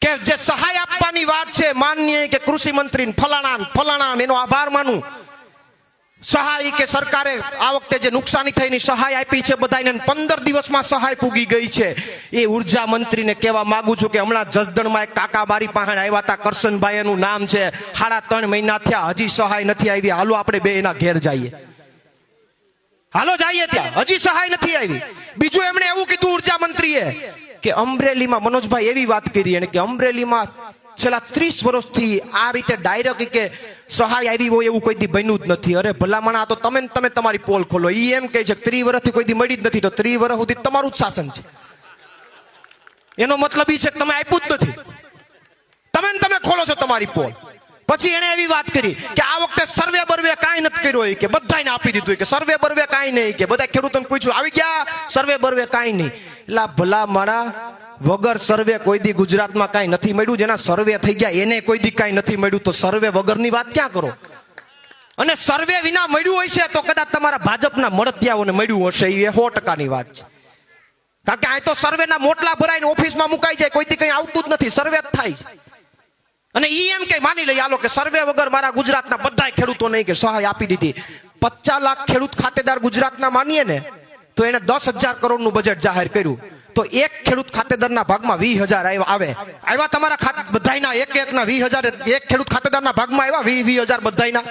કે જે સહાય આપવાની વાત છે, માનનીય કે કૃષિ મંત્રી ફલાણા એનો આભાર માનું. સહાય કે સરકારે આ વખતે જે નુકસાની થઈની સહાય આપી છે બધાને 15 દિવસમાં સહાય પૂગી ગઈ છે. એ ઉર્જા મંત્રીને કહેવા માંગુ છું કે હમણાં જસદણમાં એક કાકા બારી પાસે આવ્યા હતા, કરશનભાઈ એનું નામ છે, 3.5 મહિના થયા હજી સહાય નથી આવી. હાલો આપણે બે એના ઘેર જઈએ, હાલો જઈએ ત્યાં, હજી સહાય નથી આવી. બીજું એમણે એવું કીધું ઉર્જા મંત્રીએ કે અમરેલીમાં, મનોજભાઈ એવી વાત કરી એને કે અમરેલીમાં છેલ્લા 30 વર્ષથી આ રીતે ડાયરેક્ટ કે સહાય આવી હોય એવું કોઈ દી બન્યું જ નથી. અરે ભલામણા, તો તમે તમારી પોલ ખોલો. ઈ એમ કહે છે 30 વર્ષથી કોઈ દી મળી જ નથી, તો 30 વર્ષ સુધી તમારું જ શાસન છે. એનો મતલબ ઈ છે કે તમે આપ્યું જ નથી. તમે ખોલો છો તમારી પોલ. પછી એને એવી વાત કરી કે આ વખતે સર્વે બર્વે કાંઈ નથી કર્યો હોય, કે બધાને આપી દીધું, કે સર્વે બર્વે કાંઈ નહીં, કે બધા ખેડૂતોને પૂછ્યું આવી ગયા, સર્વે બર્વે કાંઈ નહીં. એટલે ભલામણા, વગર સર્વે કોઈ દી ગુજરાતમાં કાંઈ નથી મળ્યું. જેના સર્વે થઈ ગયા એને કોઈ દી કાંઈ નથી મળ્યું, તો સર્વે વગરની વાત ક્યાં કરો. અને સર્વે વિના મળ્યું હોય છે તો કદાચ તમારા ભાજપના મળતિયાઓને મળ્યું હશે, એ 100%ની વાત છે. કારણ કે આ તો સર્વેના મોટલા ભરાઈને ઓફિસમાં મુકાઈ જાય, કોઈ દી કંઈ આવતું જ નથી, સર્વે જ થાય છે. અને ઈ એમ કે માની લઈ આલો કે સર્વે વગર મારા ગુજરાતના બધા ખેડૂતોને કે સહાય આપી દીધી. 50 લાખ ખેડૂત ખાતેદાર ગુજરાતના માનીએ ને તો એને 10,000 કરોડનું બજેટ જાહેર કર્યું. તો એક ખેડૂત ખાતેદારના ભાગમાં 20,000 આવ્યા તમારા બધાયના એકના 20,000 એક ખેડૂત ખાતેદારના ભાગમાં આવ્યા 20,000 બધાયના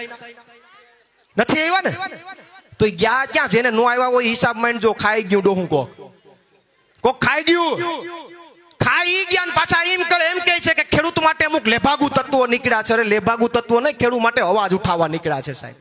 નથી આવ્યા ને. તો ગયા ક્યાં? જેને નો આવ્યા હોય હિસાબ માંડજો. ખાઈ ગયું ડોહું, કોક ખાઈ ગયું, ખાઈ ગયા. પાછા એમ કરે, એમ કહે છે કે ખેડૂત માટે અમુક લેભાગુ તત્વો નીકળ્યા છે. અરે લેભાગુ તત્વો નહીં, ખેડૂત માટે અવાજ ઉઠાવવા નીકળ્યા છે સાહેબ.